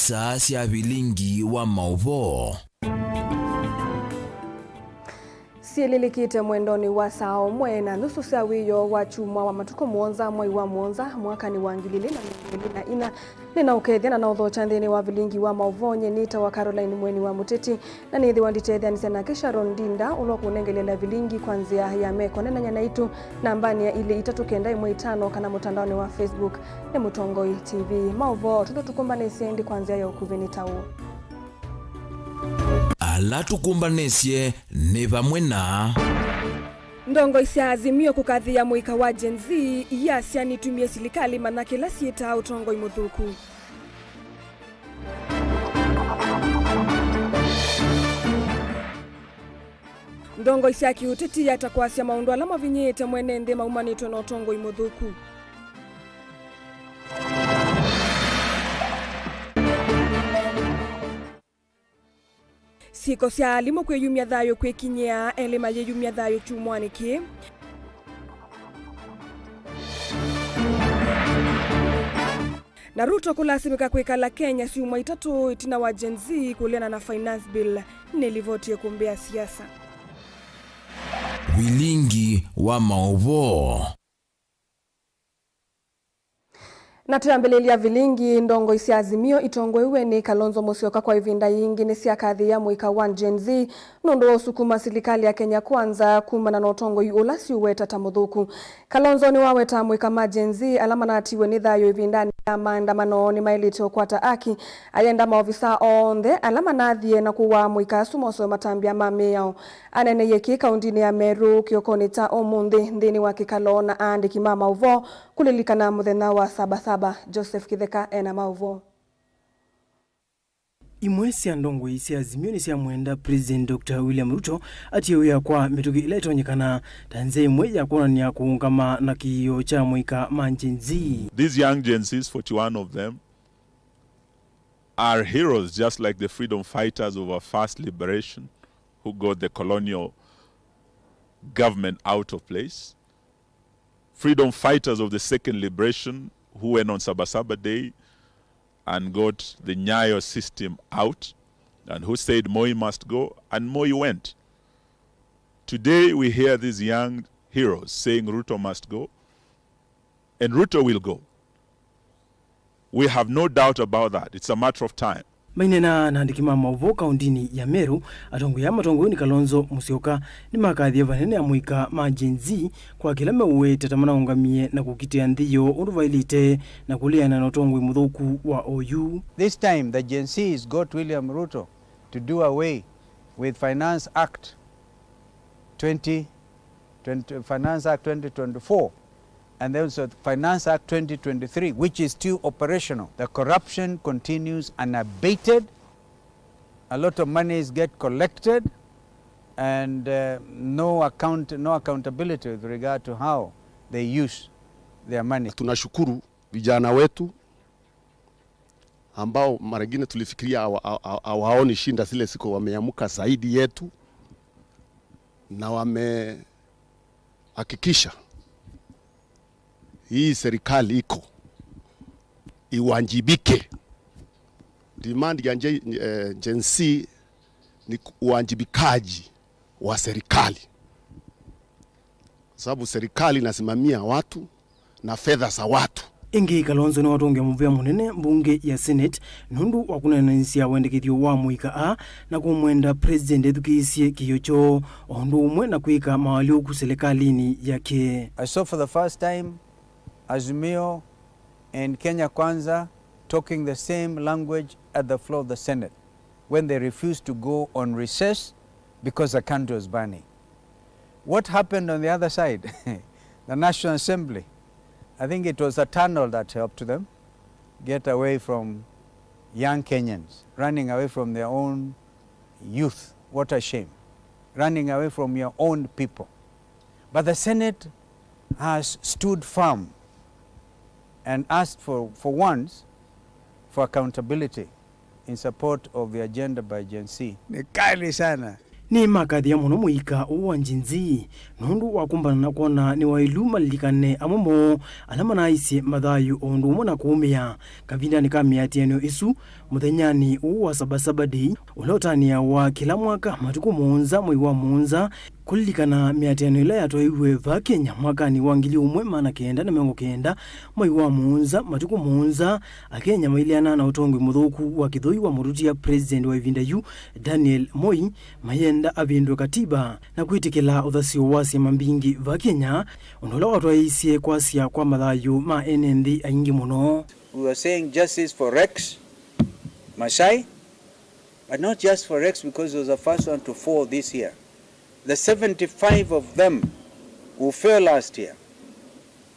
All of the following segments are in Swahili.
isaa cia vilingi wa mauvo sielilikite mwendoni wa sao mwe na nusu cia wiyo wa chumwa wa matuko muonza mwai wa muonza mwaka ni wa 2024 nina ukethia na uthocha nthini wa vilingi wa mauvonye nita wa Caroline Mweni wa Muteti na nithi wanditethia nisana Sharon Dinda ulo kunengelela vilingi kwanzia ya meko nena nyanaitu nambani ya ile 395 kana mutandaoni wa Facebook ni Mutongoi TV mauvo tutukumbane siendi kwanzia ya ukuvini tau ala tukumbanesye ni vamwe na ndongo cia Azimio kukathia muika wa Gen Z yasia nitumie silikali manake la sieta utongo imuthuku ndongo cia kiuteti yatakwasia maundu ala mavinyete mwene nthi maumanitwe na utongo imuthuku siko cia alimu kwiyumia thayo kwikinyia elema yeyumia thayo chumwani ki na Ruto kulasimika kwikala Kenya siuma 3 itina wa Gen Z kuliana na finance bill nilivotie kumbea siasa vilingi wa mauvo na tuyambelelia vilingi ndongo isia Azimio itongoiwe ni Kalonzo Musyoka kwa ivinda yingi ni sia kathi ya muika wa Gen Z nondo usukuma serikali ya Kenya kwanza kumana na utongo ula siuweta tamuthuku Kalonzo ni waweta muika ma Gen Z alama na atiwe ni thayo ivindani ya maandamano ni mailite okwata aki ayenda maofisa onthe alama na thie na kuwa muika sumoso matambia mame yao anene yeki kaundini ya Meru kiokoni ta omunthi nthini wa Kikalo na andiki mama uvo kulilikana muthenya wa Sabasaba Joseph Kitheka ena mauvo imwe cia ndongo cia Azimio ni cia mwenda President Dr. William Ruto atiwe kwa mitugi ile itonyekana tanze imwe ya kuonania kuungama na kiyo cha muika ma Gen Z. These young Gen Zs, 41 of them, are heroes just like the freedom fighters of our first liberation who got the colonial government out of place. Freedom fighters of the second liberation who went on Sabasaba Day and got the Nyayo system out, and who said Moi must go, and Moi went. Today we hear these young heroes saying Ruto must go, and Ruto will go. We have no doubt about that. It's a matter of time. Mainena na ndikima mauvo kaundini ya Meru atongo ya matongo ni Kalonzo Musyoka ni makathia vanene ya muika ma Gen Z kwa kila mewe tatamana ungamie na kukitia ndiyo unuvailite na kuliana na utongo imuthuku wa OU. This time the Gen Zs got William Ruto to do away with Finance Act 2024 and also Finance Act 2023, which is still operational. The corruption continues unabated. A lot of monies get collected, and no accountability with regard to how they use their money. Tunashukuru vijana wetu ambao mara nyingine tulifikiria hawaoni shinda zile siku wameamuka zaidi yetu na wamehakikisha hii serikali iko iwajibike. Demand ya Gen Z ni uwajibikaji wa serikali, sababu serikali inasimamia watu na fedha za watu. Ingi Kalonzo ni watonge muvia munene mbunge ya Senate nundu wakunenanisia wendekithio wa muika a na kumwenda President edukisie kiyocho ondu umwe na kuika mawalio ku serikalini yake. I saw for the first time Azimio and Kenya Kwanza talking the same language at the floor of the Senate when they refused to go on recess because the country was burning. What happened on the other side? The National Assembly. I think it was a tunnel that helped them get away from young Kenyans, running away from their own youth. What a shame. Running away from your own people. But the Senate has stood firm and asked for once for accountability in support of the agenda by Gen Z. Ni kali sana. ni makathia muno muika wa njinzi nundu wakumbana na kuona ni wailuma lilikane amomo alama na isi mathayu ondu umwe na kuumia kavinda ni kamiatiano isu muthenyani wa sabasaba dei ulotania wa kila mwaka matuku muonza mwei wa muonza kulilikana miatiano ila yatoiwe va Kenya mwakani wa 1990 mwei wa muonza matuku muonza akenya mailiana na utongwe muthuku wa kithoi wa murutia president wa ivinda yu Daniel Moi mayenda abindwe katiba na kwitikila uthasio wa siama mbingi va Kenya undola watwaisie kwasia kwa mathayu ma NND aingi muno. We were saying justice for Rex Masai, but not just for Rex because he was the first one to fall this year. The 75 of them who fell last year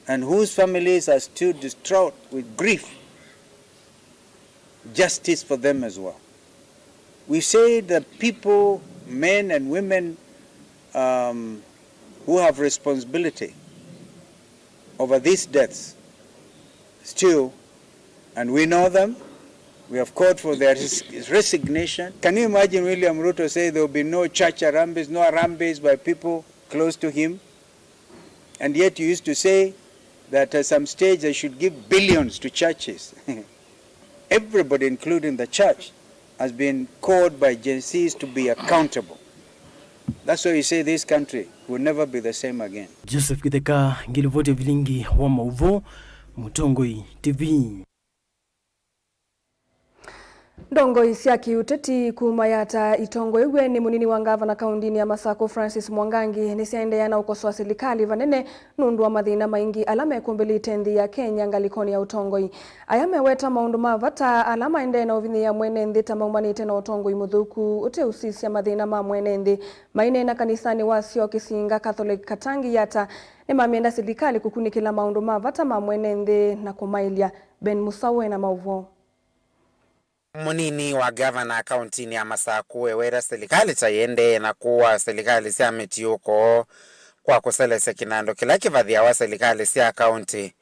and whose families are still distraught with grief, justice for them as well. We say that people, men and women who have responsibility over these deaths still, and we know them, we have called for their resignation. Can you imagine William Ruto say there will be no church Harambes, no Harambes by people close to him? And yet you used to say that at some stage they should give billions to churches. Everybody, including the church, has been called by Gen Zs to be accountable. That's why you say this country will never be the same again. Joseph Kitheka, Ngilivote Vilingi wa Mauvo, Mutongoi TV. Ndongo cia kiuteti kumayata Itongoi iwe ni munini wa gavana kaundini ya Masako Francis Mwangangi ni ciaendeana ukosoa serikali vanene nundu wa mathina maingi alama ekumbili tendi ya Kenya ngalikoni ya Utongoi. Aya meweta maundu mavata alama ende na uvithi ya mwene nthi ta maumanite na Utongoi muthuku uteusisia mathina ma mwene nthi maine na kanisani wasio Kisinga Catholic Katangi yata ni mamienda serikali kukunikila maundu mavata ma mwene nthi na kumailia. Ben Musawe na mauvo. Munini wa gavana kauntini ya Masako wera serikali tayende na kuwa serikali sia metiuko kwa kuselese kinando kila kivathia wa serikali sia kaunti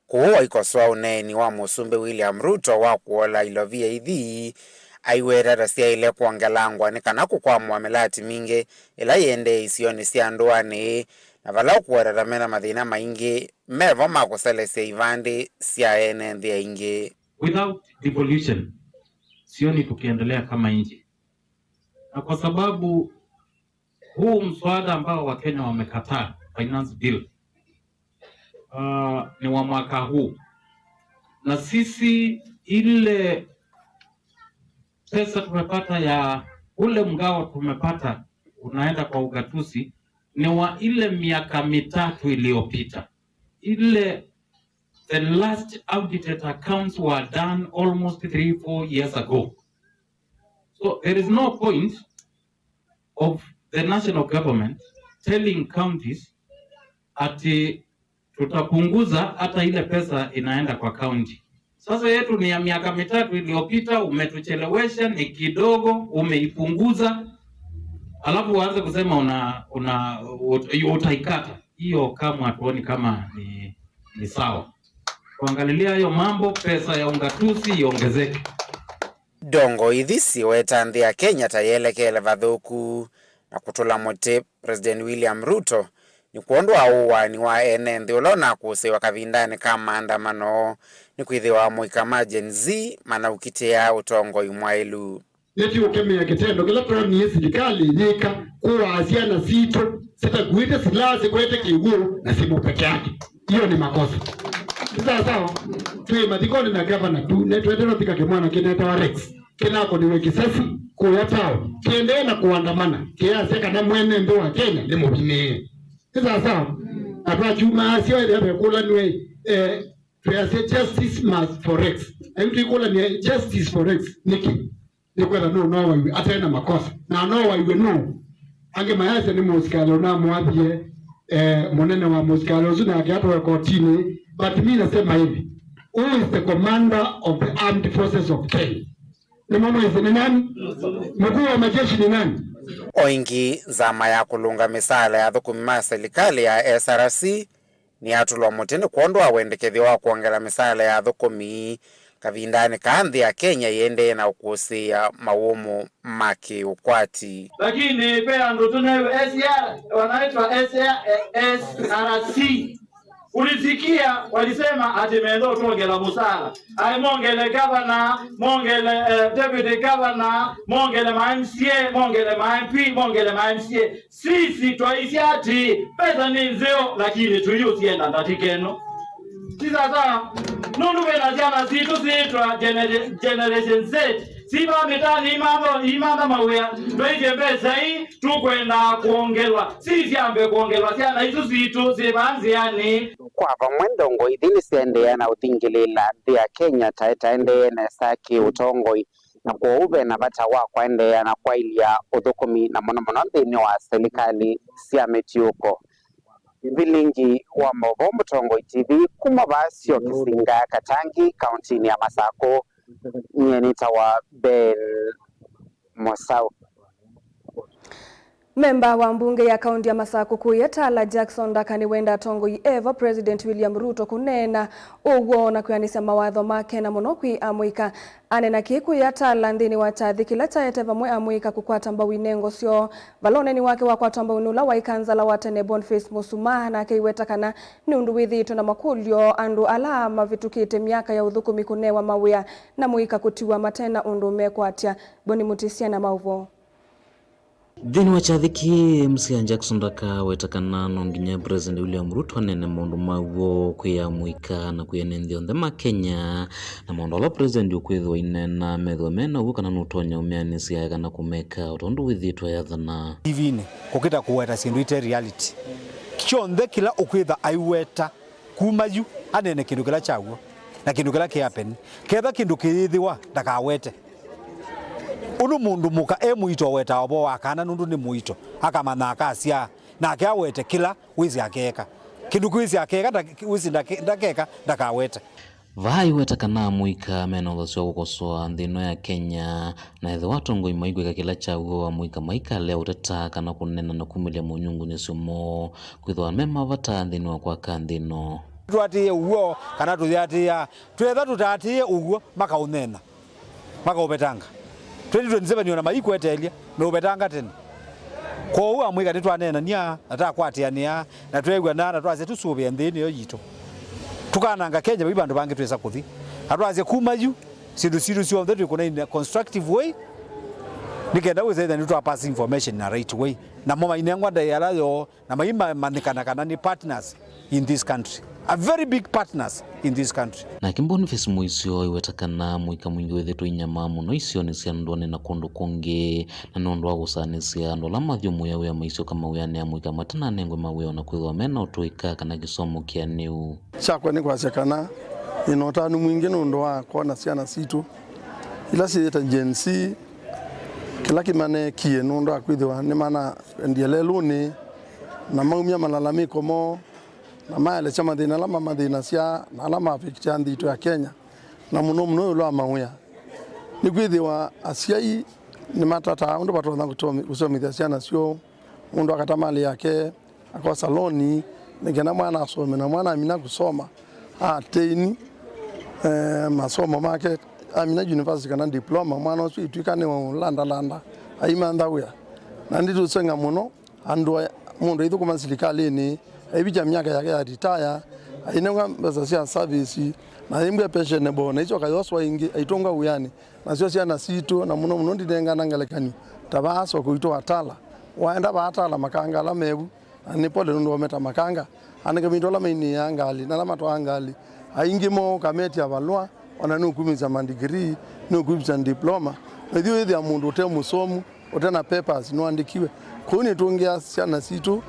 kuwa ikoswa uneni wa Musumbe William Ruto wa kuola ilovia ithi aiwera rasia ile kuangelangwa ni kana kukwa muamelati mingi ila yende isioni sia ndoani na vala kuwera ramena mathina maingi mevo makuselese ivandi sia NND ingi. Without devolution sioni tukiendelea kama nchi. Na kwa sababu huu mswada ambao Wakenya wamekataa finance bill ni wa mwaka huu. Na sisi ile pesa tumepata ya ule mgao tumepata unaenda kwa ugatuzi ni wa ile miaka mitatu iliyopita. The last audited accounts were done almost 3-4 years ago. So there is no point of the national government telling counties ati tutapunguza hata ile pesa inaenda kwa county. Sasa yetu ni ya miaka mitatu iliyopita, umetuchelewesha ni kidogo, umeipunguza, alafu uanze kusema utaikata. Hiyo kama hatuoni kama ni sawa. Kuangalilia hiyo mambo, pesa ya ungatuzi iongezeke. Ndongo ithisi wetanthi ya Kenya tayelekele vathuku na kutula muti President William Ruto ni kuondwa uwani wa NND ulona kusiwa kavindani kama maandamano ni kwithiwa muikama Gen Z mana ukitea Utongoi mwailu. Neti ukemea kitendo kila prani ya serikali nika kuwa asiana sito sita kuite silazi kuete kiguo na simu peke yake. Hiyo ni makosa. Sawa tuwe matikoni na gavana tu netuendelo tika kimwana kineta wa Rex kinako niwe kisasi kuyatao kiendee na kuandamana kiaseka na mwene ndo wa Kenya ni mubine. Sawa atwa chuma asio ile kula niwe tuyase justice must for Rex emtu kula ni justice for Rex niki nikwela no wa atena makosa na no wa iwe no ange mayase ni musikalo na mwabie monene wa musikalo zuna akiatwa kotini. But mimi nasema hivi, who is the commander of the armed forces of Kenya? Ni nani? Mkuu wa majeshi ni nani? Oingi zama ya kulunga misala ya thukuma serikali ya SRC ni atulwa mutini kuondwa wendekethi wa kuongela misala ya thukumi kavindani kanthi ya Kenya yende na ukusia maumu maki ukwati. Lakini pia ndo tunayo SR wanaitwa SRC. Ulisikia walisema ati mendo tongela musala. Ai mongele governor, mongele deputy governor, mongele MCA, mongele MP, mongele MCA. Sisi twaisi ati pesa ni nzeo lakini tuyusienda ndatikeno. Sasa nundu bena jana zitu zitwa generation Z. Siba mitani imanda mawea Dweje mbeza hii tukwenda kuongelwa. Sisi ambe kuongelwa siana hizo zitu zibanzi yani. Kwa vamwendongo idhini siende na utingilila dhia Kenya taende na saki utongoi na kwa ube na bata wakwa ende na kwa ilia udhukumi na mwana dhini wa serikali siameti uko. Vilingi wa Movo Tongoi TV kumabasio kisinga Katangi kauntini ya Masako nyenita wa Ben Mosau. Memba wa mbunge ya kaunti ya Masako kuyetala Jackson Dakani wenda Tongoi Eva President William Ruto kunena uwo na kuyanisa mawatho make na monokwi amwika anena kiku yatala ndini watathi kila taeteva mwe amwika kukwata mbawinengo sio valoneni wake wakwata mbawinula waikanzala watene Boniface Musuma na keiwetakana ni unduwithito na makulyo andu alama vitukite miaka ya udhukumi kunewa mawia na mwika kutiwa matena undume kwatia Boni Mutisia na mauvo. Dhini wachathiki msia Jackson Daka wetakana nonginya President William Ruto nene maundu mawo kuya mwika na kuya nendhio ndema Kenya na maundu ala President ukwithwa inena methwa mena uwe kana nutonya umeanisi ya kana kumeka utondu withitwa ya thana TV-ini kukita kuweta sindu ite reality kionthe kila ukwitha aiweta kumayu anene kindu kila chaguo na kindu kila kiapen ketha kindu kiithiwa ndakawete unu mundu muka muito weta obo wakana nundu ni muito akamana akasia na akawete kila wizi akeka kindu kwizi akeka wizi ndakeka ndakawete vai wetakana mwika mena thoswa gukosoa nthino ya Kenya na ethe watongoi maigweka kila chaguo wa mwika maika leo utata kana kunena na kumilia munyungu nisumo kwithwa mema vata nthino kwa kanthino twatie uwo kana tuthiatia twetha tutatie uwo makaunena makaubetanga 2027 yona maikwetelia no betanga tena ko uwa mwika nitwanena nia atakwatiania na twegwa na twaze tusubia nthini yo yito tukananga Kenya bibandu bange twesa kuthi atwaze kumayu sindu sio that we kuna in a constructive way nikenda we say that to pass information in a right way na mama inengwa dayala yo na maima manikana kana ni partners in this country, a very big partners in this country. Na Boniface Muisio iwetakana mwika mwingi wethetwo inyama muno icio ni cia ndone na kundu kungi na nondu wa gucanisia andu la mathio muya ya maisio kama uyane mwika matana nengwe mawe na kwithwa mena utuika kana gisomo kia niu chakwa ni kwasekana inotanu mwingi nondu wa kona ciana citu ila ciita Gen Z kila kimane kie nondu akwithwa ni mana ndielelu ni na maumia malalamiko mo na maele chama thina lama mathina cia na alama picture ndito ya Kenya na muno lwa mawia ni kwithiwa aciai ni matata undu batotha gusomithia ciana cio mundu akatamali yake akosa loni nikena mwana asome na mwana amina kusoma ateini masomo make amina university kana diploma mwana ucio itwikane wa landa aimanda wia na nditu senga muno andu mundu ithu kuma serikali ni ebija miaka yake ya retire ainenga mbesa cia service na imbe pensionable na icho kayoswa ingi aitonga uyani na cio ciana citu na muno ndinenga nangalekani tabaso kuito atala waenda batala makanga la mebu ani pole ndo wameta makanga anenge mindola maini yangali na lama to angali aingimo kameti abalwa wana nukumiza mandigiri nukumiza diploma ndio ile ya mundu te musomu utena papers no andikiwe kuni tungia ciana citu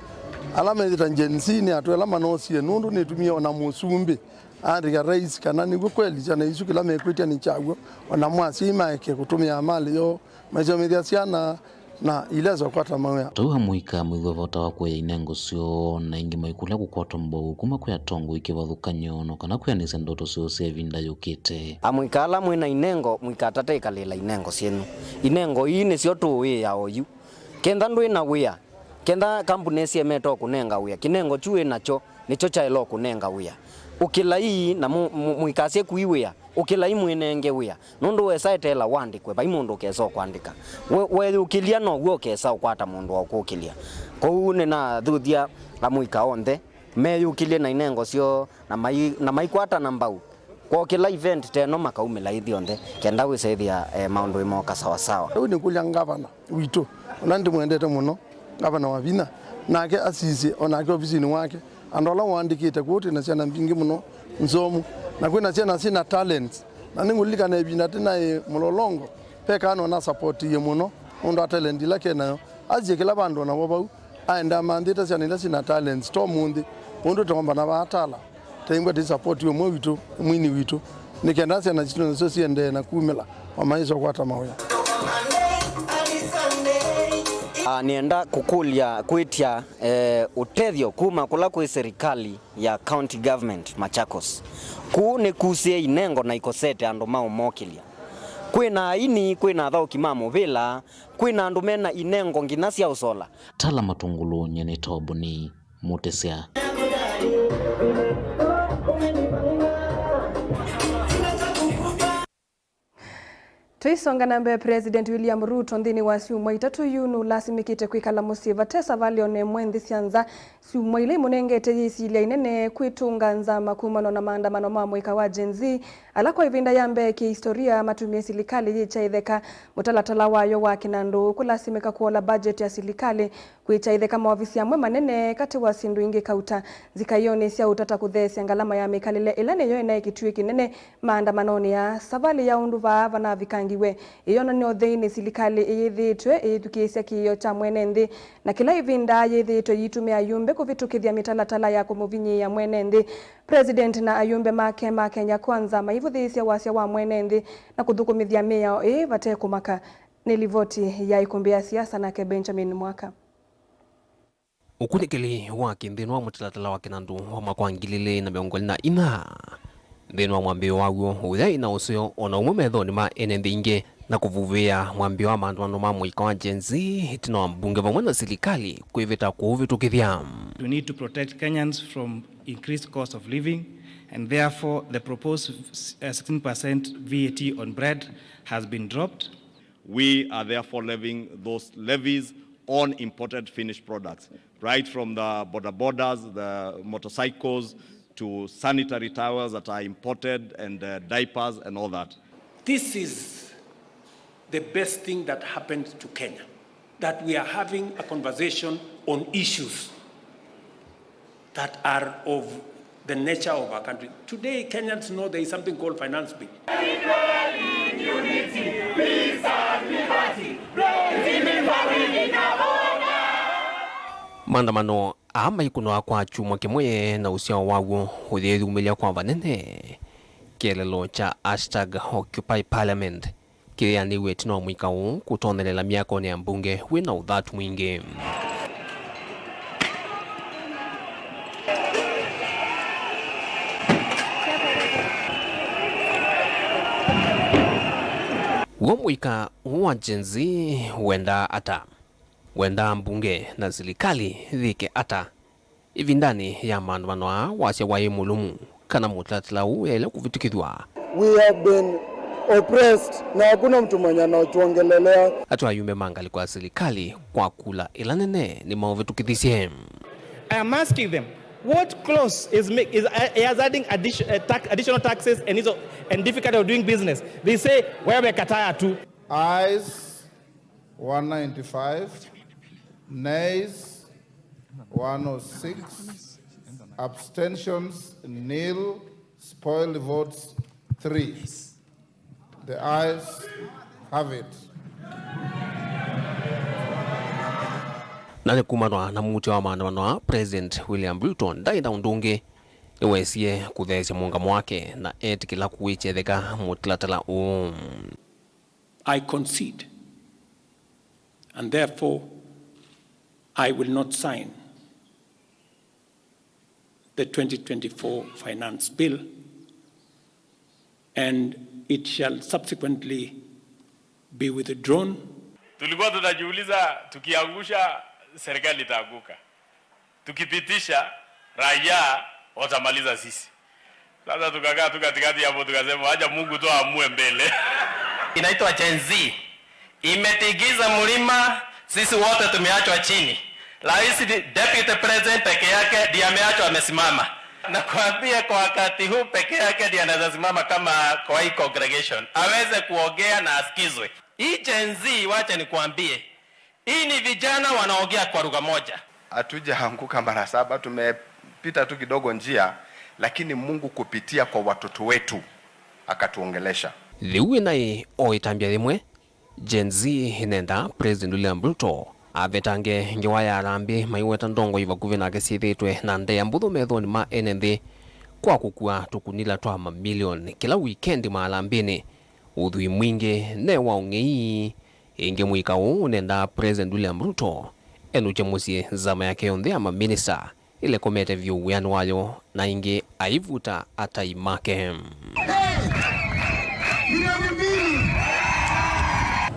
alama ita Gen Z ni atu alama no sie nundu ni tumia ona musumbi andika rais kana ni kweli jana isu kila mekwitia ni chagwo ona mwasi maike kutumia amali yo maisha media ciana na ilezo kwata mawe tuha muika mwithwa vota wa kwa inengo cio na ingi maikula gukwata mbo kuma kwa tongo ikivathukanyo no kana kwa nise ndoto cio sevinda yukite amwikala mwina inengo mwikatata ikalela inengo cienu inengo ii ni cio tuwi ya oyu kenda ndwi na wia kenda kampuni cia meto kunenga wia kinengo chuwe nacho nicho chailo kunenga wia ukilai na muikasie kuiwia ukilai mwinenge wia nundu wesa etela wandikwe bai mundu keso kwandika we ukilia no gwo kesa ukwata mundu wa kukilia kou ni na thuthia la muika onthe me ukilie na inengo cio na maikwata na mbau kwa kila event teno makaumela ithionthe kenda wisethia maundu imoka sawa sawa. Riu ni kulia ngavana witu ona ndi mwendete muno ngavana wa Vina nake asisi onake ofisini wake andola wandikite kuti na ciana mbingi muno nzomu na kwina ciana sina talents na ningulika na Vina tena mulolongo peka ano na support ye muno ndo talent lake nayo aje kila bandu na wabau aenda mandita ciana ila sina talents to mundi ndo tomba na batala taimba di support yo mwitu mwini witu nikenda ciana citu so siende na kumela wa maizo kwata maoya. Nienda kukulia kwitia utethio kuma kula kwi serikali ya county government Machakos ku ni kusie inengo na ikosete andu maumokilia kwina ini kwina thau kimamo vila kwina andu mena inengo ngina cia usola Tala Matungulu nyene tobu ni Mutesia. Tuisonga nambe President William Ruto ndini wa siumwa itatu yunu lasimikite kwikala musiva tesa valione mwendi sianza siumwa ile munengete yisilia inene kwitunga nzama kumano na maandamano mamwika wa Gen Z alakwa ivinda yambe kihistoria matumia silikali yichaitheka mutalatala wayo wa kinandu kulasimika kuola budget ya silikali kuichaitheka maofisi ya mwe manene kati wa sindu ingi kauta zikaione sia utata kuthesi ngalama ya mikalile ilane yoe na ikitui kinene maandamanoni ya savali ya unduva vana vikangiwe iyona ni otheini silikali iyithitwe iyithukisya kiyo cha mwene nthi na kila ivinda iyithitwe yitume ayumbe kuvitukithia mitalatala ya kumuvinyi ya mwene nthi. President na ayumbe make ma Kenya Kwanza maivuthisya wasya wa mwene nthi na kuthukumithia miyao vate kumaka nilivoti ya ikumbi ya siasa na Benjamin Mwaka. Ukunikili wa kinthini wa mutalatala wa kinandu wa mwaka 2024 nthini wa mwambio waguo uthai na ucio ona umwe methoni ma ene thingi na kuvuvia mwambio wa maandamano ma mwika wa Gen Z hitina wa mbunge vamwe na serikali kwivita kuvitukithia. We need to protect Kenyans from increased cost of living and therefore the proposed 16% VAT on bread has been dropped. We are therefore levying those levies on imported finished products, right from the borders, the motorcycles, to sanitary towels that are imported and diapers and all that. This is the best thing that happened to Kenya, that we are having a conversation on issues that are of the nature of our country. Today, Kenyans know there is something called finance bill. Unity, peace and liberty. Maandamano ama ikunoa kwa chumwa kimwe na usiao waguo uthiethi umilia kwa vanene kielelo cha #OccupyParliament kirianiwe tino mwika uu kutonelela miako ni ya mbunge wina uthatu mwingi. Uo mwika wa Gen Z wenda mbunge na serikali thike ata ivindani ya maandamano wasya wa mulumu kana mutalatala uele kuvitukithwa. We have been oppressed na hakuna mtu mwenye anaotuongelelea. Atua yume mangali kwa serikali kwa kula ilanene ni maovitukithisye. I am asking them, what clause is adding additional taxes and difficulty of doing business? They say, wewe kataya tu. Ayes 195, nays 106, abstentions nil, spoiled votes 3. The ayes have it. Nane kumanwa na muti wa maandamano President William Ruto ndaenda undungi niwesie kuthesya muungamo wake na etikila kuichetheka mutilatala uu. I concede, and therefore I will not sign the 2024 finance bill, and it shall subsequently be withdrawn. Tulikuwa tunajiuliza tukiangusha serikali itaanguka, tukipitisha raia watamaliza sisi. Sasa tukakaa tu katikati hapo tukasema acha Mungu tu aamue mbele. Inaitwa Gen Z. Imetigiza mlima, sisi wote tumeachwa chini. Rais Deputy President peke yake ndiye ameachwa amesimama. Na kuambia kwa wakati huu peke yake ndiye anaweza simama kama kwa hii congregation. Aweze kuongea na asikizwe. Hii Gen Z wacha nikuambie. Hii ni vijana wanaongea kwa lugha moja. Hatujaanguka mara 7, tumepita tu kidogo njia, lakini Mungu kupitia kwa watoto wetu akatuongelesha. Liwe naye oitambia rimwe Gen Z nenda President William Ruto avetange ngewaya arambi maiweta ndongo ivakuve nake sithitwe na ndeya mbuthu methoni ma NND kwa kukua tukunila twa mamilioni kila weekend maalambini uthui mwingi ne wa ungei inge mwika uu nenda President William Ruto enuche musie zama yake yonthe ya maminista ile komete vyu wianu wayo na inge aivuta ataimake.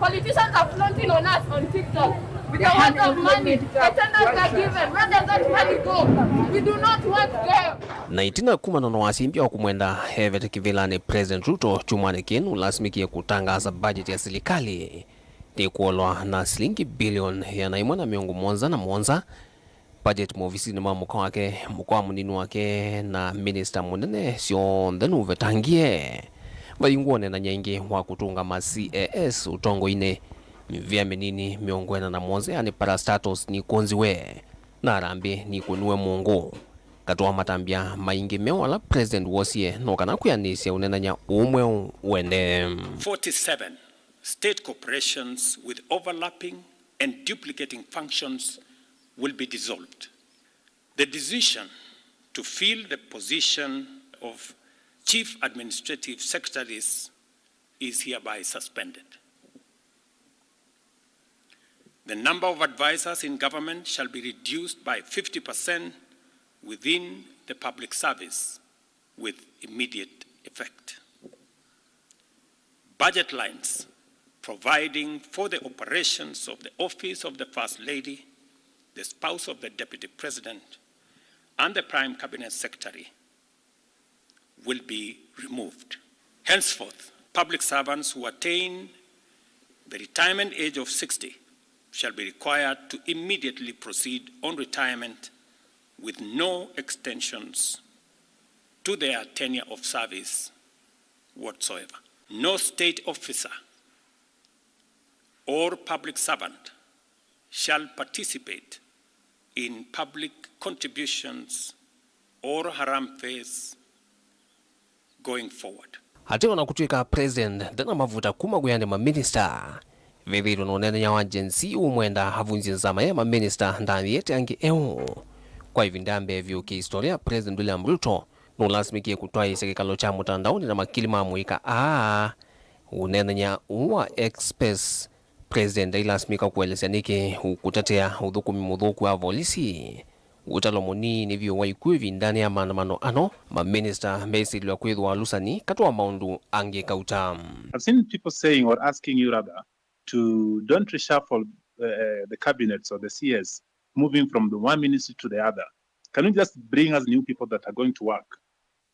Politicians are flaunting on us on TikTok with the amount of money. The tenders are given. Where does that money go? We do not want them. Na itina kumanono wasimbia wakumwenda Hevet Kivilani President Ruto chumani kinu lasimikie kutangaza budget ya serikali ni kuolwa na shilingi bilioni ya naimwana miongo monza na monza. Budget mwofisi ni mwa mkoa muninu wake na minister munene sio ndenu vetangie. Bayingwone na nyengi wa kutunga ma CAS utongo ine vya menini miongwena na monze yani parastatus ni konziwe na arambi ni kunue mungu katoa matambia maingi mewala President wosie nokana kuyanisya unenanya umwe wende. 47 state corporations with overlapping and duplicating functions will be dissolved. The decision to fill the position of Chief Administrative Secretaries is hereby suspended. The number of advisors in government shall be reduced by 50% within the public service with immediate effect. Budget lines providing for the operations of the office of the First Lady, the spouse of the Deputy President, and the Prime Cabinet Secretary will be removed. Henceforth, public servants who attain the retirement age of 60 shall be required to immediately proceed on retirement with no extensions to their tenure of service whatsoever. No state officer or public servant shall participate in public contributions or haramphase going forward. Hateo na kutuika President dana mavuta kumaguyane ma minister viviro nonene ya wajensi umwenda havunzi nzama ya ma minister ndani yete angi kwa ivindambe vyo kihistoria President William Ruto no lasimikie kutoa isekekalo cha mutandaoni na makilima muika unenenya uwa express President ilasimika kuelesea niki ukutetea udhukumi mudhuku wa volisi utalomoni ni vyo waikuivi ndani ya maandamano ano ma minister mbesi lwa kwedwa lusani katwa maundu ange kauta. I've seen people saying or asking you rather to don't reshuffle the cabinets or the CS moving from the one ministry to the other. Can you just bring us new people that are going to work?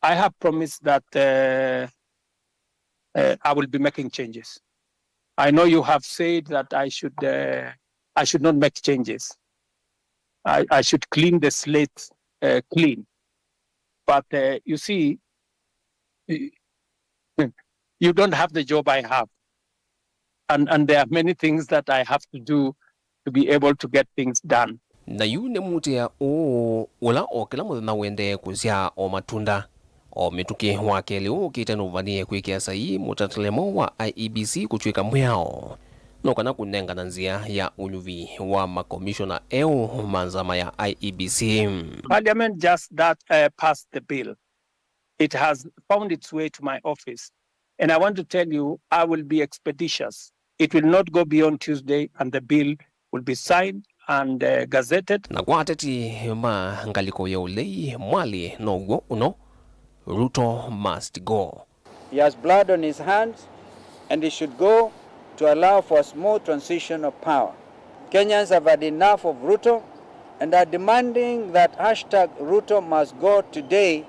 I have promised that I will be making changes. I know you have said that I should not make changes. I should clean the slate clean. But you see, you don't have the job I have. And there are many things that I have to do to be able to get things done. Na yune mutia ula okela mudana wende kuzia o matunda o mituki wake leo kitanuvanie kuikia sahi mutatalemo wa IEBC kuchweka mweao nokana kunenga nanzia ya unyuvi wa makomishona manzama ya IEBC. Parliament just passed the bill. It has found its way to my office. And I want to tell you, I will be expeditious. It will not go beyond Tuesday and the bill will be signed and gazetted. Na kwa ateti ngaliko ya ulei mwali no uno Ruto must go. He has blood on his hands and he should go to allow for a smooth transition of power. Kenyans have had enough of Ruto and are demanding that #Ruto must go today,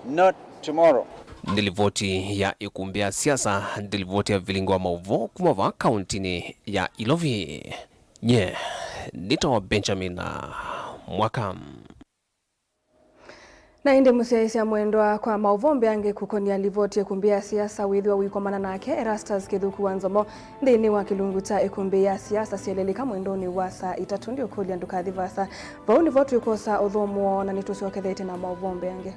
not tomorrow. Ndilivoti ya ikumbia siasa, ndilivoti ya vilingo wa mauvo kumava kauntini ya Ilovi. Nito Benjamin Mwakam. Na indi musiaisia mwendwa kwa mauvombe ange kukonia livoti ekumbia siasa withwa wikomana nake Erastus Kithuku Wanzomo ndini wa kilungu cha ekumbia siasa sielelika mwendoni wa saa 3 ndio kulia ndukathi vasa vauni votu ikosa uthomo na nitusiokethete na mauvombe ange.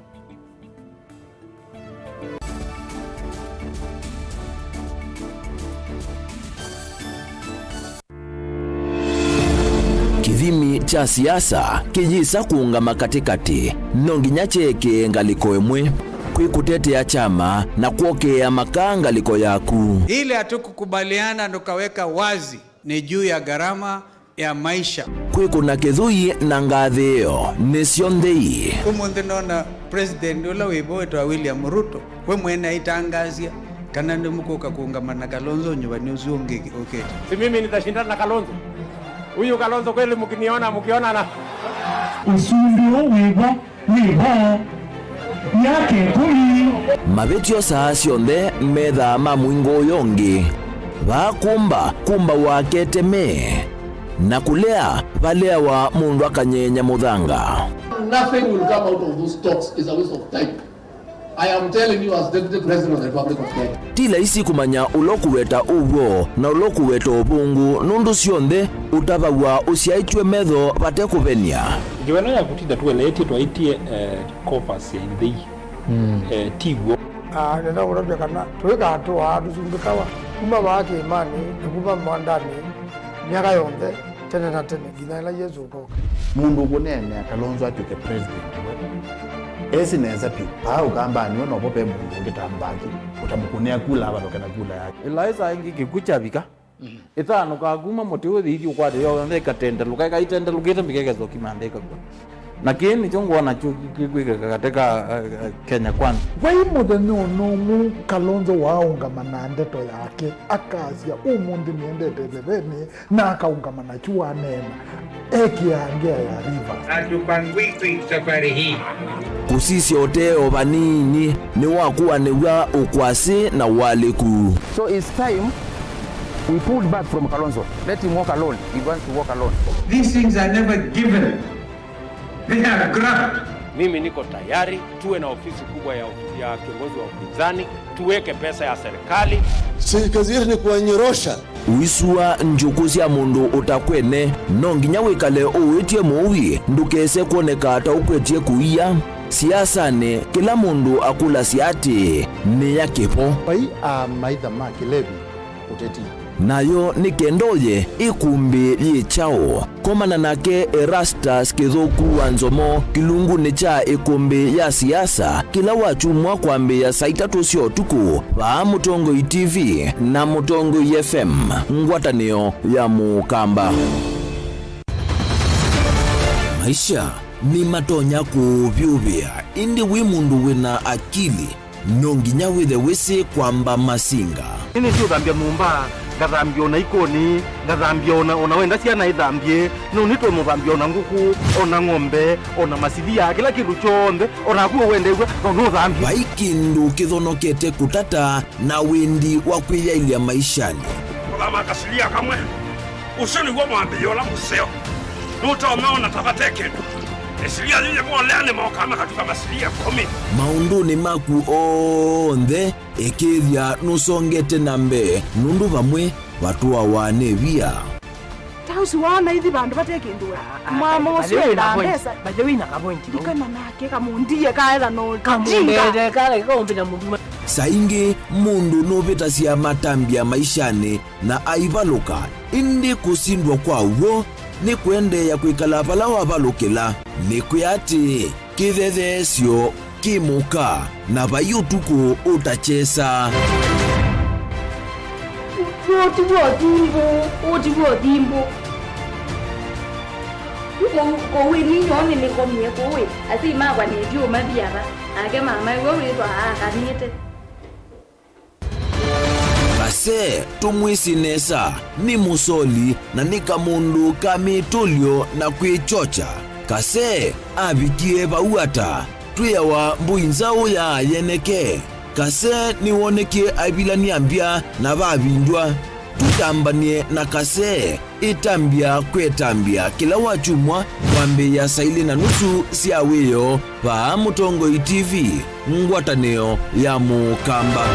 Kithimi cha siasa kijisa kuungama katikati nonginya cheke ngaliko emwe kwikutetea chama na kuokea makangaliko yaku. Ile hatukukubaliana ndokaweka wazi ni juu ya gharama ya maisha. Kwikuna Kithui na ngathio nisio ndei. Umunthe nona president ula wibo wetu wa William Ruto we mwene itangazia kana ndimukuka kuungama na Kalonzo nyumbani usiongeke okay. Si mimi nitashindana na Kalonzo. Huyu Kalonzo kweli mkiona na usundu wibo yake kuli mabetio saa sionde metha mamwingo yongi kumba waketeme na kulea balea wa mundu akanyenya muthanga. Nothing will come out of those talks is a waste of time. I am telling you as Deputy President of the Republic of Kenya. Tila isi kumanya ulokuweta uwo na ulokuweta ubungu nundu sionthe utavagwa usiaitwe metho bate kuvenia. Jiweno ya kutida tuweleti tuwaitie kofasi ya indhii tigwo. Nena urabia kana tuweka hatua tusumbikawa kuma wake imani kuma mwandani miaka yonthe tene na tene gina ila Yesu ukoka. Mundu kunene Kalonzo atuke president esi neza pi au kamba niwe no pope mundu ngitambaki utamukunea kula aba lokana kula yake Eliza ingi kikucha bika itano kaguma moti uthi ukwade yo ndeka tenda lukaika itenda lugeta mikegezo kimandeka kwa na kini chongo na chukwika katika Kenya Kwanza wai muthenya no Kalonzo waungama na ndeto yake akazia umundi niendete thebeni na akaungama na chua nena ekiangea ya Rivers atupangwiki safari hii kusisi oteo banini ni wakuwa niwa ukwasi na waliku. So it's time we pulled back from Kalonzo. Let him walk alone. He wants to walk alone. These things are never given. They are grabbed. Mimi niko tayari tuwe na ofisi kubwa ya kiongozi wa upinzani, tuweke pesa ya serikali. Si kazi yetu ni kuwanyorosha. Uisua njukuzi ya mundu utakwene nonginya wikale uwitie muwi ndukese kuoneka ata ukwetie kuia siasane kila mundu akula siati ni ya kipo pai maitha makilevi uteti nayo ni kendoye ikumbi yichao komana nake Erastus Kithuku Wanzomo kilungu ni cha ikumbi ya siasa kila wachumwa kwambia saa 3 cio tuku wa Mutongoi TV na Mutongoi FM ngwatanio ya mukamba. Maisha ni matonya kuvyuvia indi wi mundu wina akili nonginya withe wisi kwamba masinga ini sio thambia mumba ngathambia ona ikoni ngathambia ona wenda ciana ithambie no nitwe muthambia ona nguku ona ng'ombe ona macithia kila kindu chonthe ona kuo wendegwe no thambia baikindu kithonokete kutata na windi wa kwiyailia maishani kama kasilia kamwe usoni gwa mwambia ola museo nutomeona tabateke esilia lile mwaleane mawakama katika masilia 10 maunduni maku onthe ikithia nusongete nambe nundu vamwe watu wawanevia tausi wana hithi bandu batekindura mama uswe na pesa bajewina ka point dikana nake kamundie kaela no kamundie kale kombi na mundu saingi mundu novita cia matambia maishani na aivaluka indi kusindwa kwa uo ni kuendeya kwikala pala wavalukila ni kuyati kithethesyo kimuka na vayutuku utachesa utivo dimbo kowe ninyone nikomie kowe asi magwa nedio mathiava ake mama iwe witwa akanite base tumwisinesa ni musoli na ni kamundu kamitulyo na kwichocha kase abikie bauata tuyawa mbuinzao ya yeneke kase ni woneke abilani ambia na babindwa tutambanie na kase itambia kwetambia kila wachumwa wambe ya saili na nusu siaweyo pa Mutongoi TV ngwataneo ya Mukamba.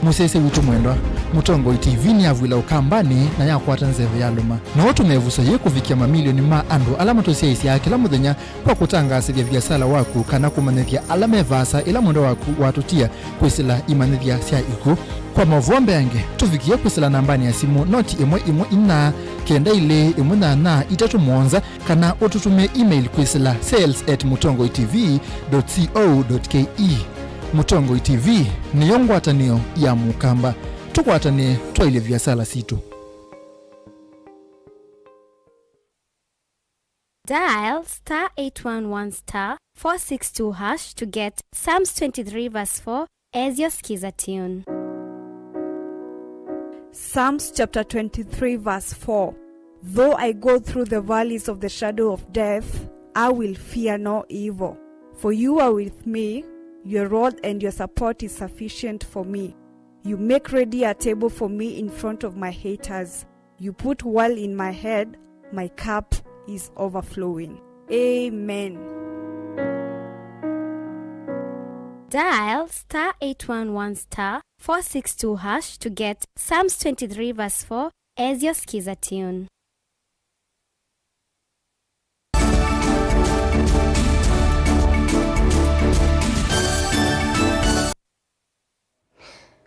Musese witu mwendwa Mutongoi TV ni avwila ukambani na yakwata nzeve ya luma na watu mevuso ye kufikia mamilioni ma andu alama tosia isi ya kila muthenya kwa kutangasithia biasala waku kana kumanithia alama vasa ila mwendo waku watutia kwisila imanithia sia iku kwa mavombe yange tufikia kwisila nambani ya simu noti imwe ina kenda ile imwe na itatu monza kana ututumia email kwisila sales@mutongoitv.co.ke. Mutongoi TV ni yongwatanio ya Mukamba tukwatane twaile vyasala situ. Dial *811*462# to get Psalms 23 verse 4 as your skiza tune. Psalms chapter 23 verse 4. Though I go through the valleys of the shadow of death, I will fear no evil. For you are with me, your rod and your support is sufficient for me. You make ready a table for me in front of my haters. You put oil in my head, my cup is overflowing. Amen. Dial *811*462# to get Psalms 23 verse 4 as your skiza tune.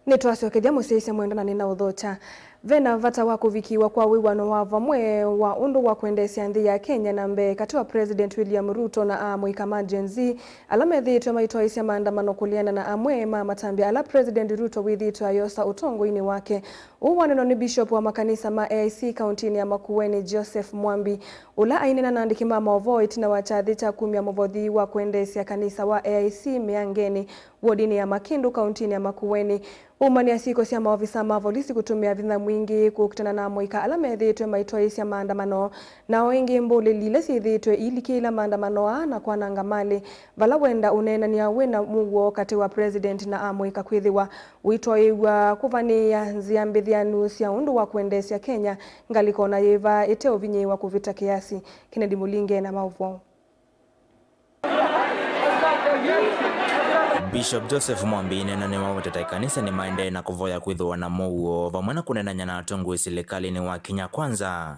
Nitwacokethia musisi mwenda na nina uthocha vena vata wa kuvikiwa kwa wiwano wa vamwe wa undu wa kuendesia nthi ya Kenya na mbe kati wa President William Ruto na amwe kama Gen Z alamethitwe maitoisia maandamano kuliana na amwe matambia ala President Ruto withitwa yosa utongo-ini wake. Uwaneno ni Bishop wa makanisa ma AIC kauntini ya Makueni Joseph Mwambi ula ainena na andiki mama ovoit na wachathi cha kumia muvothi wa kuendesia kanisa wa AIC Miangeni wodini ya Makindu kauntini ya Makueni. Umani asiko sia maofisa mavolisi kutumia vitha mwingi kukutana na moika alamethitwe maitoisia maandamano na wengi mbuli lile sithitwe ili kila maandamano na kwa nangamali vala wenda unena ni awena muguo kati wa President na amoika kwithiwa witoiwa kuvania nziambithianu sia undu wa kuendesia Kenya ngalikona yiva ite uvinyiwa kuvita kiasi. Kennedy Mulinge na mauvo. Bishop Joseph Mwambi nena ni mawateta kanisa ni maende na kuvoya kwithiwa na muguo vamwana kunenanya na atongoi serikali ni wa Kenya Kwanza.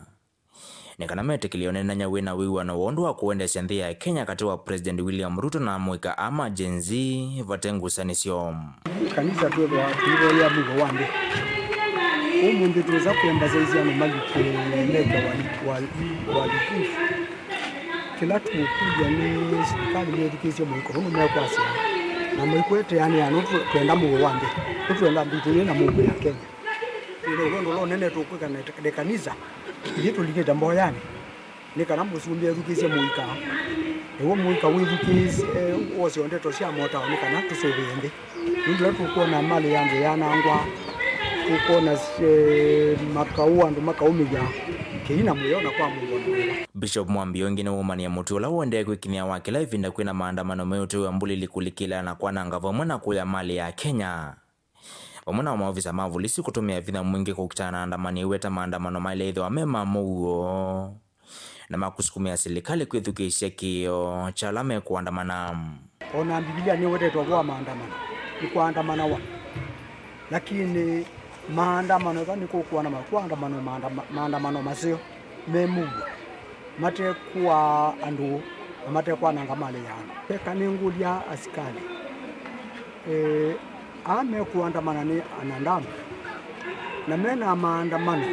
Nikanamete kilionenanya wina wiwano wondu wa kuendesya nthi ya Kenya kati wa President William Ruto na moika ama Gen Z vatengusanisyo. Kanisa tuwe ya mugo wande. Umundu tuweza kuembaza hizi ano malike mega walikifu. Kila tukuja ni serikali mwedikisyo mwiko. Humu mwekwasi. Na mwikwete yani anu tuenda mugo wande. Tuenda mbitile na mugo ya Kenya. Ilo nene tukweka na kanisa. Yitu liketa mboyani. Nika namusumbia dukisye muika. Ewo muika widukisye wose ondeto sia mota nika na tusobende. Ndilo tukona mali yange yanangwa. Tukona makau andu makaumiga. Keina muyona kwa Mungu. Bishop Mwambi wengine womania mutula wende kwikinia wake live nda kwina maandamano meutu ya mbuli likulikila na kwa nanga vamwana kuya mali ya Kenya. Wamwana wa maofisa mavulisi kutumia vitha mwingi kukitana na andamani weta maandamano maile wa mema muguo na makusukumia serikali kwithukisha kio cha lame kuandamana. Ona Biblia ni wote twa maandamano. Ni kuandamana wa. Lakini maandamano gani kuandamana maandamano masio memungu. Mate kwa andu mate kwa nangamale yana. Peka ningulia askari. Ame kuandamana ni anandamu na mena maandamano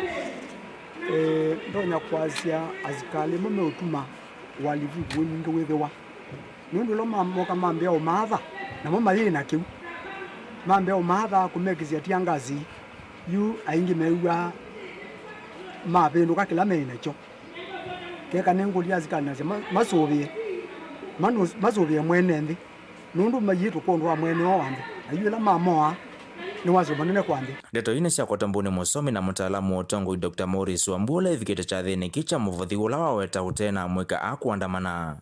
ndonya kwazia azikali mume utuma walivivu ninge wethewa nundu lo mamoka mambia o matha na mama yina kiu mambia o matha kumekizia tiangazi yu aingi mewa mabendo ka kila mena cho keka nengulia azikali na masovie mwene ndi nundu mayitu kondwa mwene wande ayula mamoa ni wazo manene kwandi ndeto ine cia kotambuni musomi na mutaalamu wa utongo Dr. Morris Wambua ivikite cha thini kicha muvuthi ula waweta utena mwika akuandamana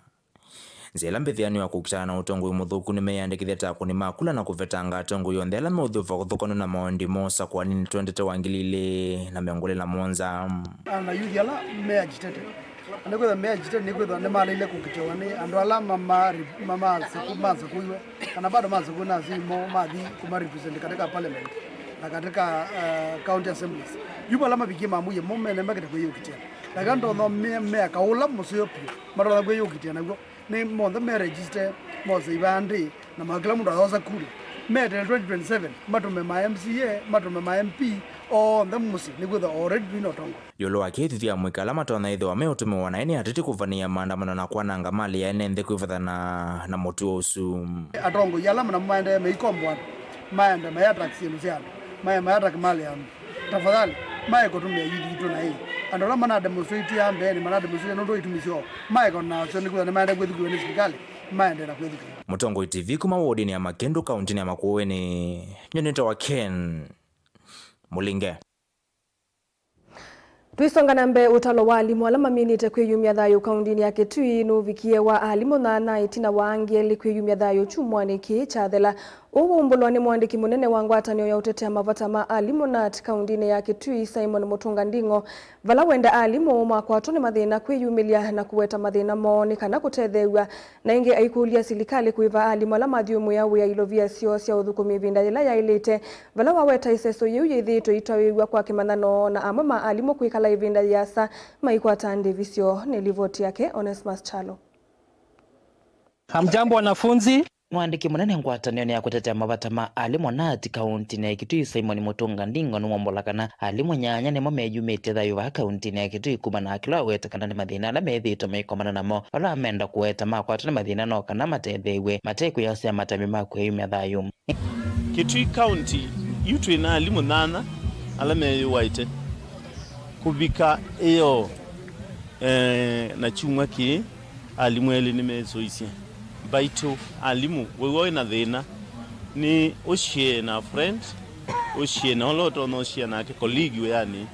nzela mbithiani wa kukitana na utongo muthuku nimeyandikithia takuni makula na kuvetanga atongo yonthe ala meuthuva kuthukana na maondi mosa kwa nini 20 wangilile na miongole na monza ana yuthi ala meagitete anakwetha meagitete nikwetha ne malile kukichowa ni andu ala mama maza kuiwe kana bado maza kuna zimo mathi kuma represent katika parliament na katika county assemblies yupo ala mabiki mamuye momene mbakete kwa hiyo kitia lakando no me kaula musio pio mara kwa hiyo kitia nago ni monthe me register moza ibandi na magala mundu azosa kuli mete 2027 matume ma MCA matume ma MP o ndamusi nikwetha already binotongo yolo akithithia mwikala matona ithe wa meutume wanaini atiti kuvania maandamano na kwananga mali ya nende kwivathana na mutu usu atongo yala mana maende meikombo maende mayataxi lusiano mayatak mali ya tafadhali kotumia yidi itu na hii andola mana demonstrate ya mbele mana demonstrate ndo itumisho kona so nikwetha ne maende kwethu ni serikali maende na kwethu Mutongo TV kuma wodini ya Makendu kaunti ya Makueni nyoneta wa Ken Mulinge Twisonga nambe utalo wa alimu ala maminite kwiyumya thayo kaundini ya Kitui nuvikie wa alimu na itina waangeli kwiyumya thayo chumwani ki chathela uwumbulwa ni mwandiki munene wa ngwatanio ya utetea mavata ma alimu na kaundini ya Kitui Simon Mutunga Ndingo vala wenda alimu makwatone mathina kwiyumilia na kuweta mathina moni kana kutethewa na ingi aikulia silikali kuiva alimu ala mathiumu ya wia ilovia sio cia uthukumi vinda ila ya ilite vala waweta iseso yu yithito itawiwa kwa kimanano na amwe ma alimu kuikala ivinda yasa maikwata ndivisio ni livoti yake Onesmus Chalo. Hamjambo wanafunzi. Mwandiki munene ngwatanio ya kutetea mavata ma alimu na kaunti ya Kitui Simon Mutunga Ndingo numombolakana alimu nyanya nimo meyumite thayo va kaunti ya Kitui kuma na kila wetakana ni mathina ala methito meikomana namo ala amenda kuweta makwatana mathina no kana matethewe mateku yase matami makweyumya thayo Kitui County yutu ina alimu nana ala meyuwaite kubika iyo na chumwa ki alimu eli nimezoisia baitu alimu wewe na thina ni ushie na friend ushie na oloto no ushie na colleague yani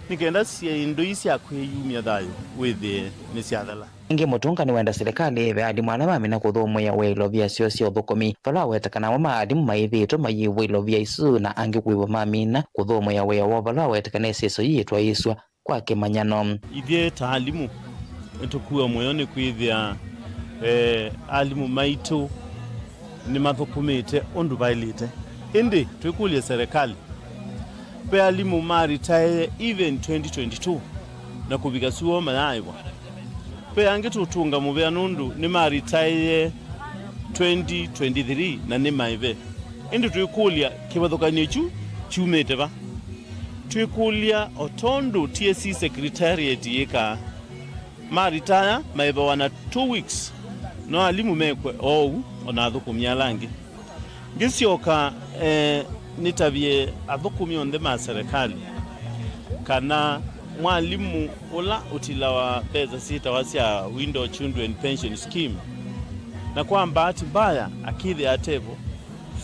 nikenda sia indoisi akweyumya thayo withe ni ciathala ingi Mutunga ni wenda serikali eve alimu ala mamina kuthumu ya weilovia sio cio thukumi vala wetakana wa alimu maithito mayiwilovia isu na angi kwiwa mamina kuthumu ya wewa vala wetakana seso yitwa iswa kwa kimanyano ithie ta alimu tukuwa moyoni kwithia alimu maitu ni mathukumite undu bailite indi twikulie serikali pe alimu maritae even 2022 na kubika suo manaiwa pe ange tutunga mubea nundu ni maritae 2023 na ni maive indi twikulia kibathukanio chu chumete ba twikulia otondu TSC secretariat yeka maritaya maiva wana 2 weeks no alimu mekwe ona thukumya langi ngisioka nitavie athukumi onthe ma serikali kana mwalimu ula utilawa pesa sita wasia window children pension scheme na kwa bahati mbaya akili atevo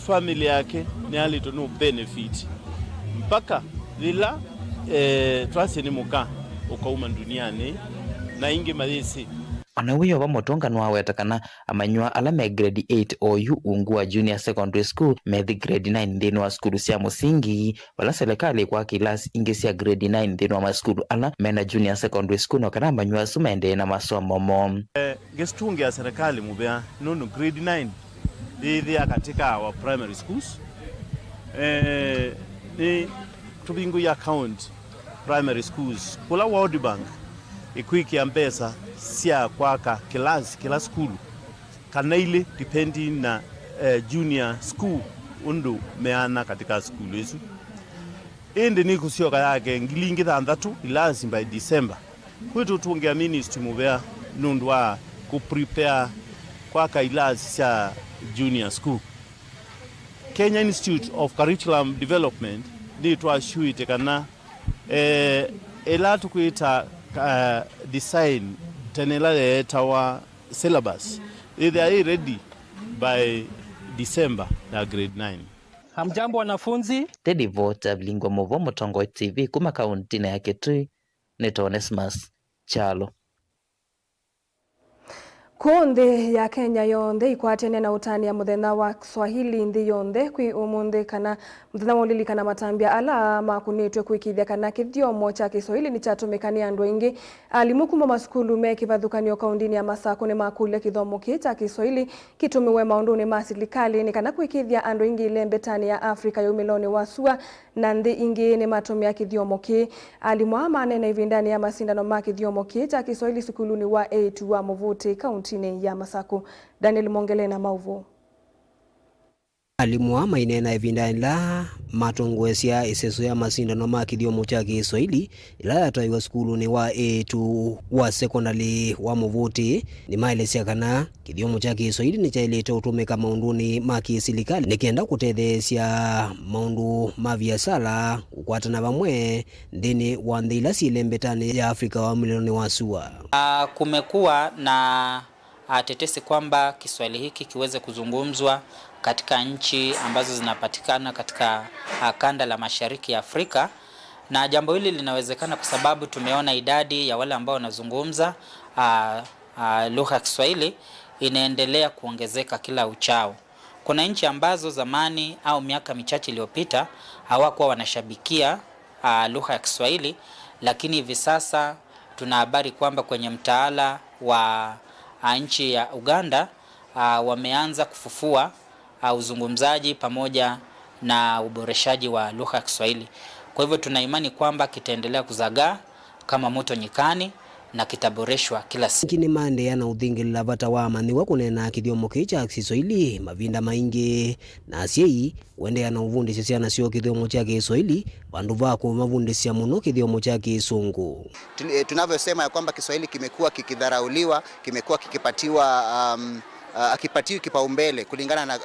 family yake ni alito no benefit mpaka lila twasi ni muka ukauma duniani na ingi malisi Anawiyo wa Mutunga nwawetakana amanywa ala me grade 8 OU Ungua Junior Secondary School methi grade 9 ndini wa skulu cia musingi wala serikali kwa kilasi ingi cia grade 9 ndini wa maskulu ala mena Junior Secondary School no kana amanywa sumende na masomo mo gestungi ya serikali mubea nunu grade 9 thithia katika wa primary schools ni tubingu ya county primary schools kula World Bank ikwiki ya mpesa sia kwaka kila school kana ile depending na junior school undu meana katika school hizo indi ni kusioka yake ngilingi thanthatu ilazim by December kwetu tuongea ministry mubea nundu wa ku prepare kwaka ilazi sia junior school Kenya Institute of Curriculum Development ni twashuite kana ela tukuita design tenela tawa syllabus they are ready by December na grade 9 Hamjambo wanafunzi. Teddy Vota Bilingwa Movo Mutongo TV kuma kaunti ya Kitui ni Onesmus Chalo. Kundi ya Kenya yonthe ikwatene na utani ya muthenya wa Swahili nthi yonthe kwi umuthi kana muthenya wa ulili matambia ala makunitwe kwikithia kana kithiomo cha Kiswahili ni chatumikani andu aingi. Alimu kuma masukulu me kivathukanio kaundini ya Masako ni makule kithomo cha Kiswahili kitumiwe maunduni ma serikali ni kana kwikithia andu aingi ilembetani ya Afrika ya umiloni wa sua na nthi ingi ni matumia kithiomo ki. Alimu amanene ivindani ya masindano ma kithiomo cha Kiswahili sukuluni wa A2 wa Muvuti kaunti ya Masako. Daniel Mongele na Mauvo. Alimu ama inena ivindani la matongwesia iseso ya masindano ma kithiomo cha Kiswahili ila yataiwa sukuluni wa A2 wa secondary wa Muvuti ni maelesia kana kithiomo cha Kiswahili ni chailete utumika maunduni ma kiserikali nikienda kutethesia maundu ma biashara ukwatana vamwe ndini wa nthila silembetani ya Afrika wa milioni wa sua. Kumekuwa na tetesi kwamba Kiswahili hiki kiweze kuzungumzwa katika nchi ambazo zinapatikana katika kanda la Mashariki ya Afrika, na jambo hili linawezekana kwa sababu tumeona idadi ya wale ambao wanazungumza lugha ya Kiswahili inaendelea kuongezeka kila uchao. Kuna nchi ambazo zamani au miaka michache iliyopita hawakuwa wanashabikia lugha ya Kiswahili, lakini hivi sasa tuna habari kwamba kwenye mtaala wa nchi ya Uganda wameanza kufufua uzungumzaji pamoja na uboreshaji wa lugha ya Kiswahili. Kwa hivyo tuna imani kwamba kitaendelea kuzagaa kama moto nyikani na kitaboreshwa kila siku. Kini mande yana uthingilila vata wa maniwa kunena kithiomo cha Kiswahili mavinda maingi na asiei wende yana uvundisya ciana cio kithiomo cha Kiswahili vandu vako mavundisya muno kithiomo cha Kisungu. Tunavyosema ya kwamba Kiswahili kimekuwa kikidharauliwa, kimekuwa kikipatiwa akipatiwa kipaumbele kulingana na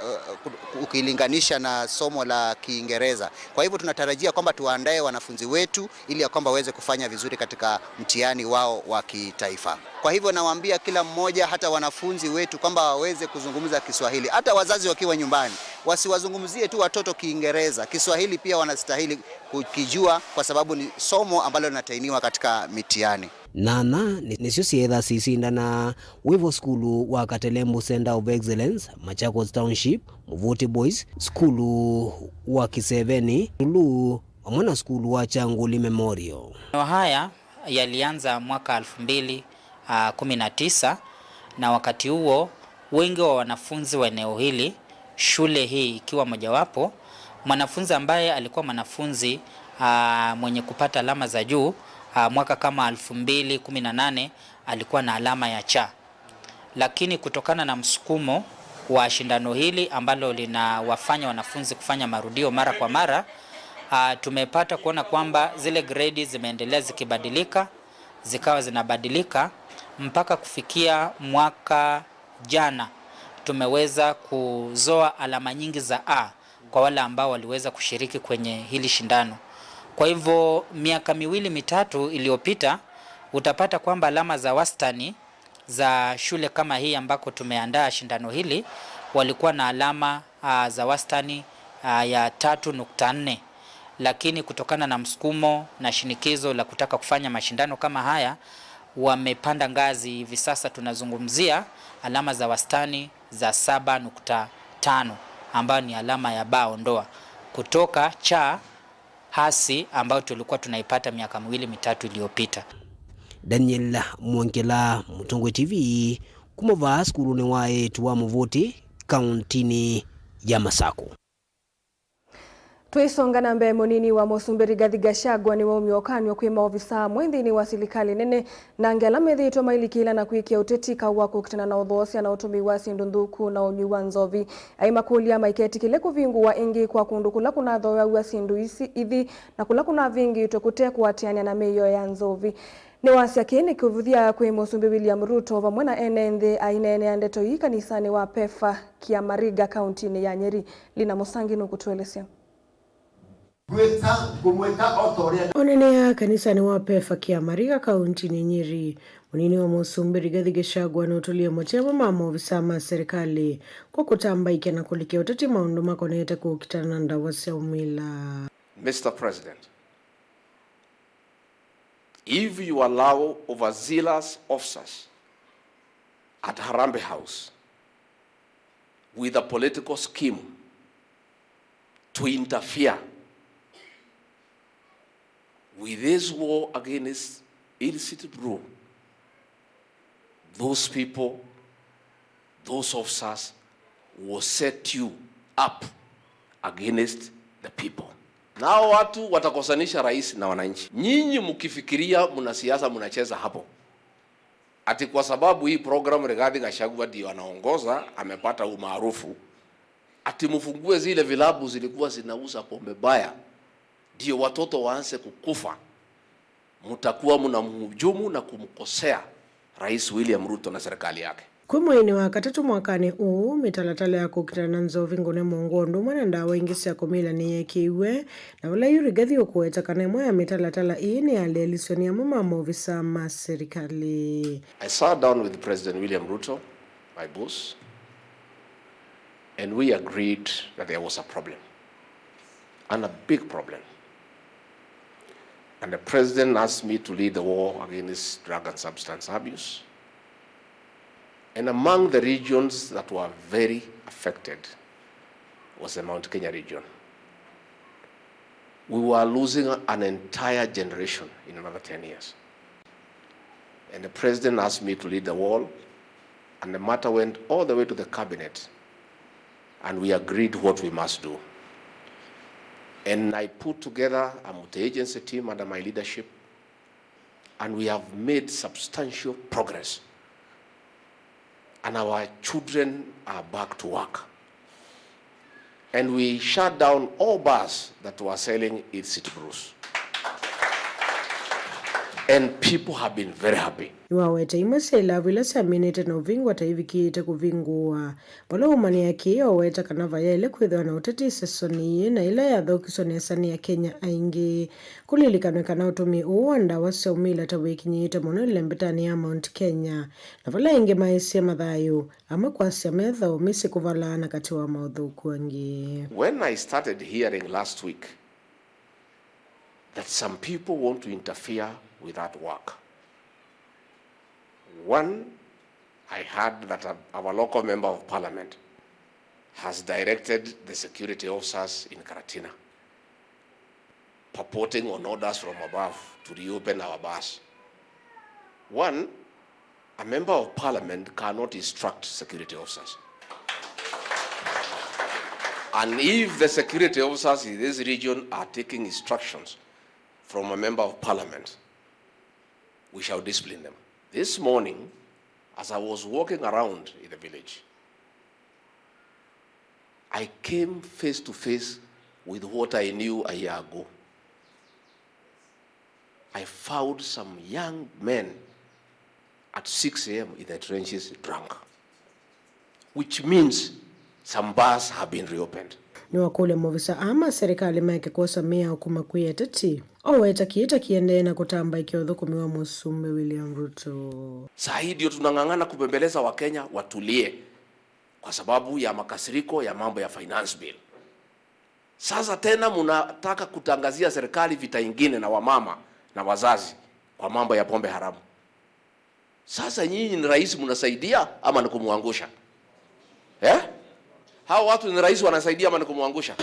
ukilinganisha na somo la Kiingereza. Kwa hivyo tunatarajia kwamba tuandae wanafunzi wetu ili ya kwamba waweze kufanya vizuri katika mtihani wao wa kitaifa. Kwa hivyo nawaambia kila mmoja, hata wanafunzi wetu, kwamba waweze kuzungumza Kiswahili. Hata wazazi wakiwa nyumbani wasiwazungumzie tu watoto Kiingereza. Kiswahili pia wanastahili kukijua kwa sababu ni somo ambalo linatainiwa katika mitihani. Nana nisio sietha sisindana wivo skulu wa Katelembu Center of Excellence, Machakos Township, Muvuti Boys, skulu wa Kiseveni, Tulu, amwana skulu wa Changuli Memorial. Haya yalianza mwaka 2019 na wakati huo wengi wa wanafunzi wa eneo hili, shule hii ikiwa mojawapo, mwanafunzi ambaye alikuwa mwanafunzi mwenye kupata alama za juu mwaka kama 2018 alikuwa na alama ya cha. Lakini kutokana na msukumo wa shindano hili ambalo linawafanya wanafunzi kufanya marudio mara kwa mara, tumepata kuona kwamba zile grade zimeendelea zikibadilika, zikawa zinabadilika mpaka kufikia mwaka jana tumeweza kuzoa alama nyingi za A kwa wale ambao waliweza kushiriki kwenye hili shindano. Kwa hivyo miaka miwili mitatu iliyopita utapata kwamba alama za wastani za shule kama hii ambako tumeandaa shindano hili walikuwa na alama za wastani ya 3.4, lakini kutokana na msukumo na shinikizo la kutaka kufanya mashindano kama haya wamepanda ngazi. Hivi sasa tunazungumzia alama za wastani za 7.5 ambayo ni alama ya ba ondoa kutoka cha hasi ambayo tulikuwa tunaipata miaka miwili mitatu iliyopita. Daniel Mongela, Mutongo TV, kumova skuluni wa A2 wa Muvuti kauntini ya Masako. Twisonga na mbere munini wa Musumberi Rigathi Gachagua ni waumiokanyo kwi maofisa mwendini wa serikali nene na ngela methitwo mailikila na kwikia utetika wa kukitana na uthosia na utumi wa sindu nthuku na unyi wa nzovi aimakulia maiketikile kuvingua ingi kwa kundu kula kuna thoya wa sindu ithi na kula kuna vingi tukutekwatiania na meyo ya nzovi. Ni wasia kini kuvuthia kwi Musumberi William Ruto vamwe na enende ainene ya ndeto hii kanisani wa PEFA Kiamariga kauntini ya Nyeri. Lina Musangi nukutuelesea. Onene ya kanisani wa PEFA Kiamariga kauntini Nyeri Munini wa Musumbi Rigathi Gachagua na utulia mochema mama ofisa ma serikali kwa kutamba ikena kulikia utati maundu makonete kukitana ndawase umila. Mr. President, if you allow overzealous officers at Harambee House with a political scheme to interfere with this war against illicit brew, those people, those officers will set you up against the people. Nao watu watakosanisha rais na wananchi. Nyinyi mkifikiria mna siasa mnacheza hapo. Ati kwa sababu hii program Rigathi Gachagua ndio anaongoza, amepata umaarufu. Ati mfungue zile vilabu zilikuwa zinauza pombe baya, ndio watoto waanze kukufa. Mtakuwa mnamhujumu na kumkosea Rais William Ruto na serikali yake. Kwa mwini wa katatu mwakani huu mitalatala ya kukitana nzovi ngune mongondo mwana ndawa ingisi ya komila ni yekiwe na wala yu Rigathi ukuweta kanemwa ya mitalatala ini ya lelisoni ya mama movisa ma serikali. I sat down with President William Ruto, my boss, and we agreed that there was a problem, and a big problem. And the president asked me to lead the war against drug and substance abuse. And among the regions that were very affected was the Mount Kenya region. We were losing an entire generation in another 10 years. And the president asked me to lead the war, and the matter went all the way to the cabinet, and we agreed what we must do. And I put together a multi-agency team under my leadership, and we have made substantial progress. And our children are back to work. And we shut down all bars that were selling illicit brews. And people have been very happy. Niwaweta imasela vila saminete na uvingwa taiviki kuvingua. Pala umani ya kiyo weta kanava ya ile kwethwa na utati sesoni na ila ya dhokisoni asani ya Kenya aingi. Kulilikanweka na utumi uwanda wase umila tawiki nyita mono ilembetani ya Mount Kenya. Na vala inge maisi ya madhayo ama kwa siya medha umisi kuvala na katiwa maudhu kuangi. When I started hearing last week that some people want to interfere with that work, one, I heard that our local member of parliament has directed the security officers in Karatina, purporting on orders from above to reopen our bars. One, a member of parliament cannot instruct security officers. And if the security officers in this region are taking instructions from a member of parliament, we shall discipline them. This morning, as I was walking around in the village, I came face to face with what I knew a year ago. I found some young men at 6 a.m. in the trenches drunk, which means some bars have been reopened. Ni wakule movisa ama serikali maike kosa mea ukumakuya tati. Oweta kiita kiende na kutamba ikiodho kumiwa Musumbi William Ruto. Sahi ndio tunangangana kupembeleza wa Kenya watulie kwa sababu ya makasiriko ya mambo ya finance bill. Sasa tena munataka kutangazia serikali vita ingine na wamama na wazazi kwa mambo ya pombe haramu. Sasa nyinyi ni rais munasaidia ama ni kumuangusha? Hao watu ni rais wanasaidia ama ni kumuangusha?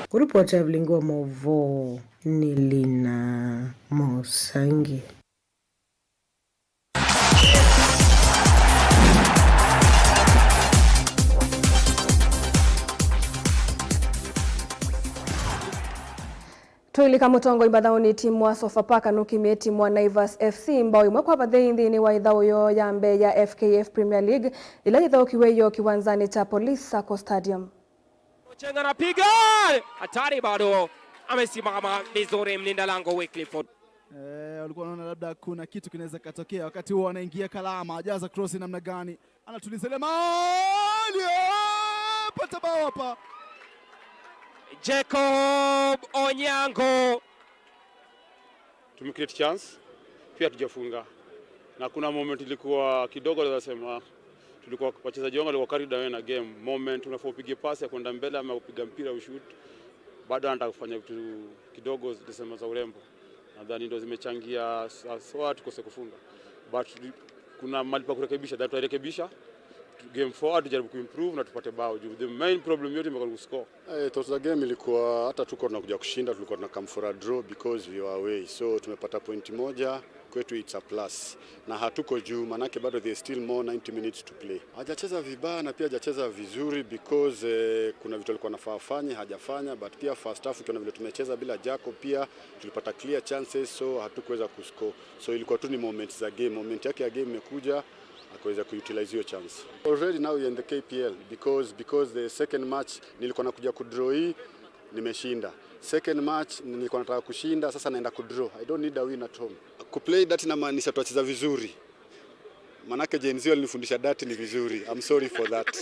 Kuripoti ya Vlingo Movo ni Lina Mosangi. Tuilika mutongo ibadhaoni timu wa Sofapaka nukimie timu wa Naivas FC mbao imwe kwa badhe ni wa idhao yo ya mbe ya FKF Premier League ila idhao kiweyo kiwanzani cha Police Sacco Stadium. Chenga na piga! Hatari bado amesimama vizuri mlinda lango Wycliffe. Walikuwa wanaona labda kuna kitu kinaweza katokea wakati huo anaingia Kalama, ajaza cross namna gani? Anatuliza ile mali. Pata bao hapa. Jacob Onyango. Tumecreate chance, pia tujafunga. na kuna moment ilikuwa kidogo lazima tulikuwa wachezaji wangu walikuwa carried away na game moment, unafaa upige pasi ya kwenda mbele ama upiga mpira ushoot, bado anataka kufanya vitu kidogo zisema za urembo. Nadhani ndio zimechangia sawa tukose kufunga, but kuna mahali pa kurekebisha, that turekebisha game forward, tujaribu kuimprove na tupate bao. The main problem yote imekuwa kuscore. Total game ilikuwa hata tuko tunakuja kushinda, tulikuwa tuna come for a draw because we were away, so tumepata point moja kwetu, it's a plus, na hatuko juu, manake bado there still more 90 minutes to play. Hajacheza vibaya na pia hajacheza vizuri because kuna vitu alikuwa anafaa afanye hajafanya, but pia first half kuna vile tumecheza bila Jacob, pia tulipata clear chances, so hatukuweza kuscore. So ilikuwa tu ni moments za game, moment yake ya game imekuja akaweza kuutilize hiyo chance. Already now we in the KPL because the second match nilikuwa nakuja kudraw hii, nimeshinda. Second match nilikuwa nataka kushinda, sasa naenda kudraw. I don't need a win at home. Kuplay that inamaanisha tuacheza vizuri. Manake Gen Z walinifundisha that ni vizuri. I'm sorry for that.